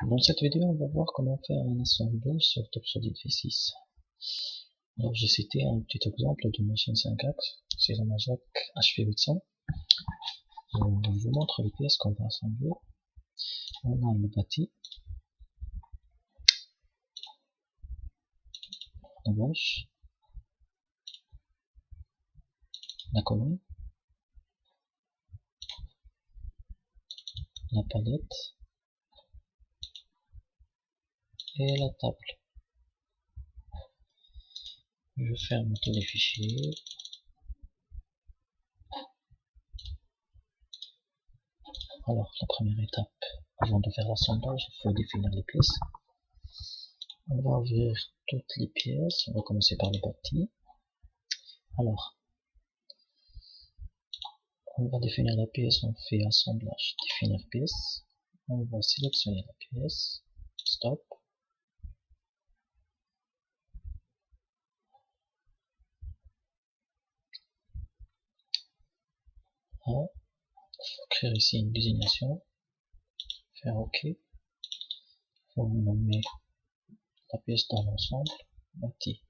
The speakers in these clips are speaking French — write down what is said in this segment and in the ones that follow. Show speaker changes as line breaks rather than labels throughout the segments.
Dans cette vidéo, on va voir comment faire un assemblage sur Topsolid V6. Alors j'ai cité un petit exemple de machine 5 axes, c'est la Majak HV800. Je vous montre les pièces qu'on va assembler. On a le bâti, la bâche, la colonne, la palette et la table. Je ferme tous les fichiers. Alors la première étape, avant de faire l'assemblage, il faut définir les pièces. On va ouvrir toutes les pièces, on va commencer par le bâti. Alors, on va définir la pièce, on fait assemblage, définir pièce. On va sélectionner la pièce, stop. Là, il faut créer ici une désignation, faire OK. Il faut nommer la pièce dans l'ensemble, bâti.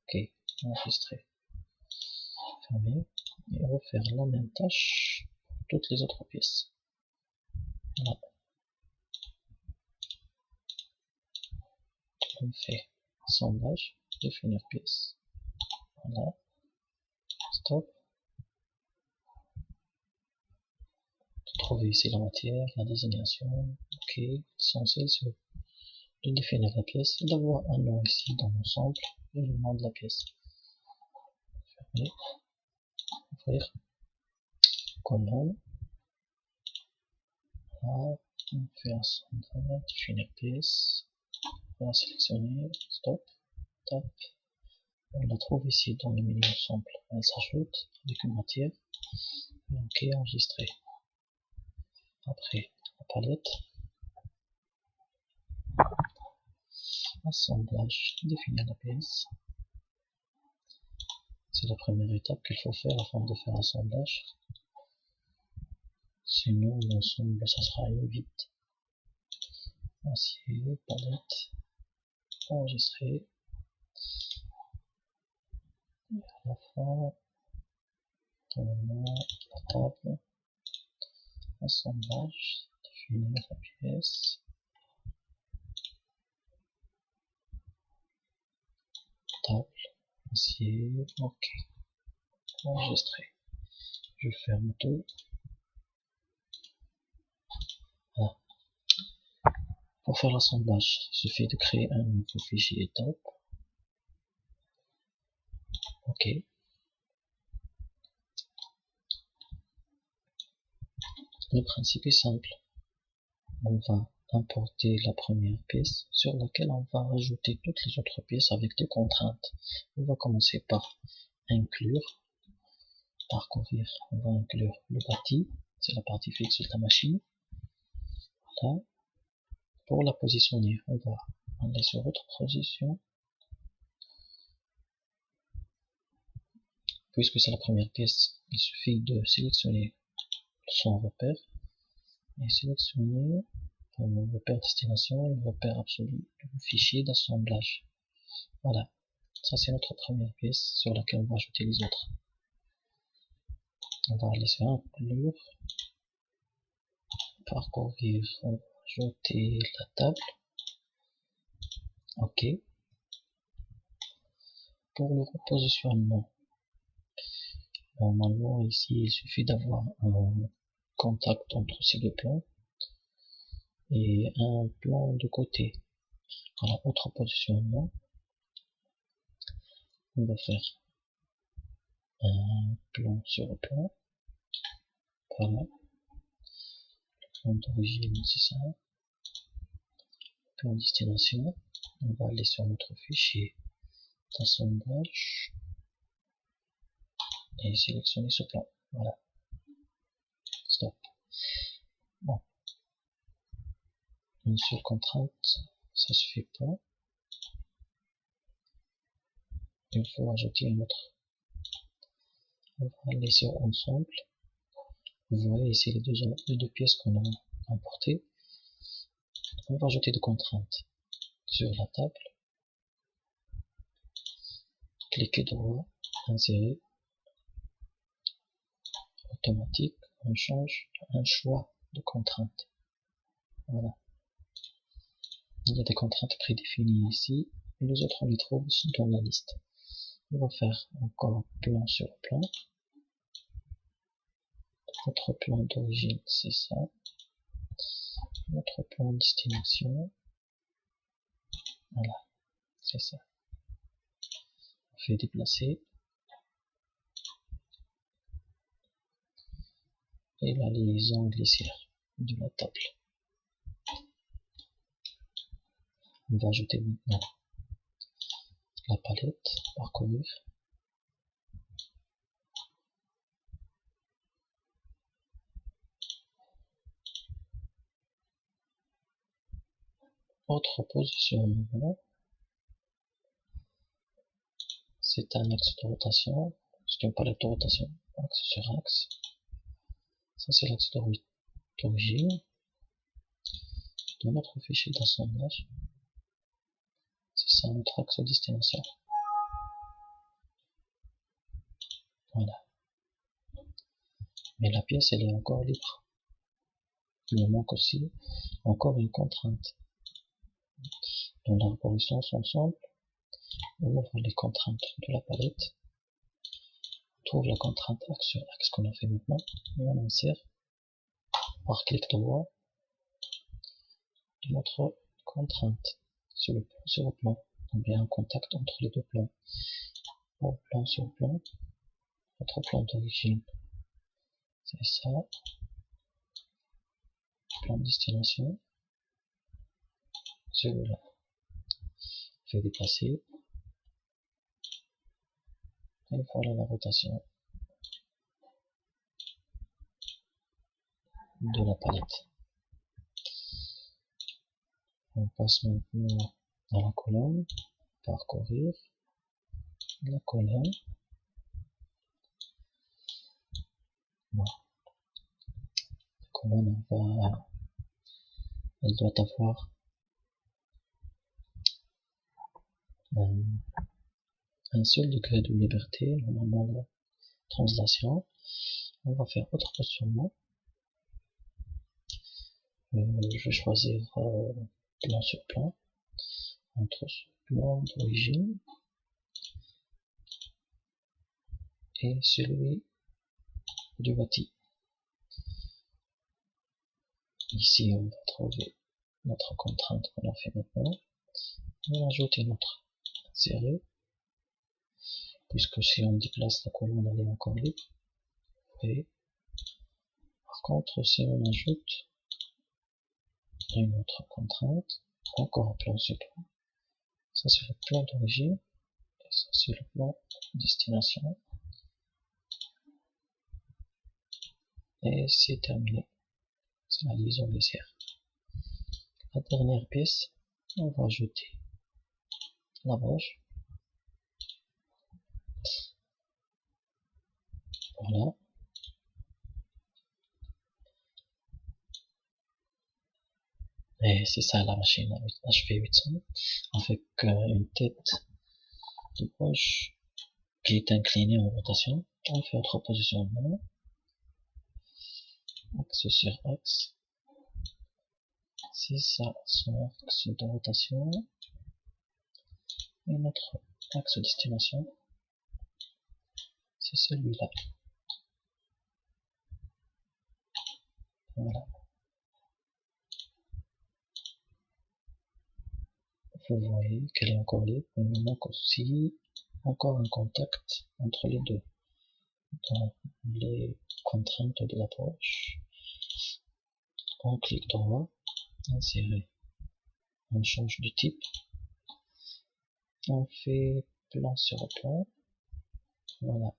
OK, enregistrer, fermer, et refaire la même tâche pour toutes les autres pièces. Voilà. On fait assemblage, définir pièce. Voilà, stop. Trouver ici la matière, la désignation. OK, l'essentiel c'est de définir la pièce et d'avoir un nom ici dans l'ensemble et le nom de la pièce. Fermer, ouvrir, colonne. Là, on fait assemblage, définir pièce. On va sélectionner, stop, tap. On la trouve ici dans le menu ensemble. Elle s'ajoute avec une matière. OK, enregistrer. Après, la palette. Assemblage, définir la pièce. C'est la première étape qu'il faut faire avant de faire assemblage. Sinon, l'ensemble, ça sera vite. Acier, palette, enregistrer. Et à la fin, la table, assemblage, définir la pièce. Table, acier, OK. Enregistrer. Je ferme tout. Voilà. Pour faire l'assemblage, il suffit de créer un nouveau fichier top. OK. Le principe est simple. On va importer la première pièce sur laquelle on va rajouter toutes les autres pièces avec des contraintes. On va commencer par inclure, parcourir, on va inclure le bâti, c'est la partie fixe de la machine. Voilà. Pour la positionner, on va aller sur autre position. Puisque c'est la première pièce, il suffit de sélectionner son repère et sélectionner le repère destination et le repère absolu du fichier d'assemblage. Voilà, ça c'est notre première pièce sur laquelle on va ajouter les autres. On va aller sur inclure, parcourir, on va ajouter la table. OK. Pour le repositionnement, normalement ici il suffit d'avoir un contact entre ces deux plans et un plan de côté. Voilà, autre positionnement, on va faire un plan sur plan. Voilà, le plan d'origine c'est ça, plan destination. On va aller sur notre fichier d'assemblage et sélectionner ce plan. Voilà, stop. Bon, une seule contrainte, ça se fait pas. Il faut ajouter une autre. On va aller sur ensemble. Vous voyez ici les deux pièces qu'on a importées. On va ajouter des contraintes sur la table. Cliquez droit, insérer, automatique, on change un choix de contraintes. Voilà. Il y a des contraintes prédéfinies ici, et les autres on les trouve dans la liste. On va faire encore plan sur plan. Notre plan d'origine, c'est ça. Notre plan de destination, voilà, c'est ça. On fait déplacer. Et la liaison glissière de la table. On va ajouter maintenant la palette, parcourir. Autre positionnement, c'est un axe de rotation, c'est une palette de rotation, axe sur axe. Ça c'est l'axe d'origine. Dans notre fichier d'assemblage, c'est ça notre axe de destination. Voilà. Mais la pièce elle est encore libre. Il me manque aussi encore une contrainte. Dans l'arborescence ensemble, on ouvre les contraintes de la palette, on trouve la contrainte axe sur axe qu'on a fait maintenant, et on insère par clic droit notre contrainte sur le plan. Donc il y a un contact entre les deux plans. Au plan sur plan, notre plan d'origine, c'est ça, plan de destination, celui-là. Je vais déplacer, et voilà la rotation de la palette. On passe maintenant à la colonne, parcourir, la colonne. Bon. La colonne, elle doit avoir un seul degré de liberté, normalement la translation. On va faire autre positionnement. Je vais choisir plan sur plan, entre ce plan d'origine et celui du bâti. Ici on va trouver notre contrainte qu'on a fait maintenant. On va ajouter notre inséré, puisque si on déplace la colonne elle est encore libre. Et par contre si on ajoute une autre contrainte, encore un plan sur plan, ça c'est le plan d'origine, et ça c'est le plan destination, et c'est terminé, c'est la liaison glissière. La dernière pièce, on va ajouter la broche, voilà, et c'est ça la machine HV800, avec une tête de broche qui est inclinée en rotation. On fait autre positionnement, axe sur axe, c'est ça son axe de rotation, et notre axe de destination, c'est celui-là. Voilà. Vous voyez qu'elle est encore libre, mais il manque aussi encore un contact entre les deux. Dans les contraintes de l'approche, on clique droit, insérer, on change de type, on fait plan sur plan, voilà.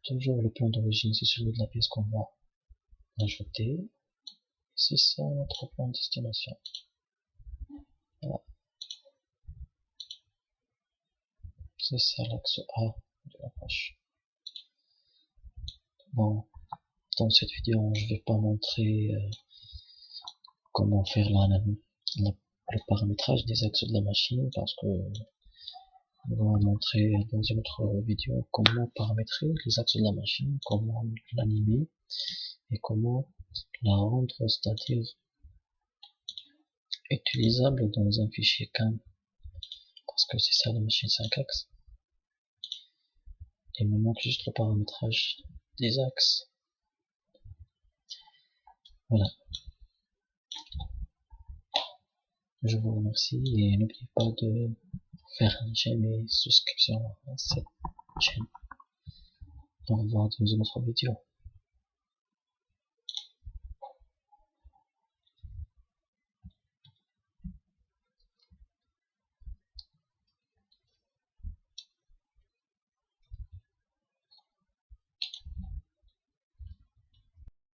Toujours le plan d'origine, c'est celui de la pièce qu'on va ajouter, c'est ça notre plan de destination. Voilà. C'est ça l'axe A de l'approche. Bon, dans cette vidéo, je vais pas montrer comment faire le paramétrage des axes de la machine, parce que on va montrer dans une autre vidéo comment paramétrer les axes de la machine, comment l'animer et comment la rendre, c'est-à-dire utilisable dans un fichier CAM, parce que c'est ça la machine 5 axes. Il me manque juste le paramétrage des axes. Voilà. Je vous remercie et n'oubliez pas de faire un j'aime et souscription à cette chaîne. Au revoir dans une autre vidéo.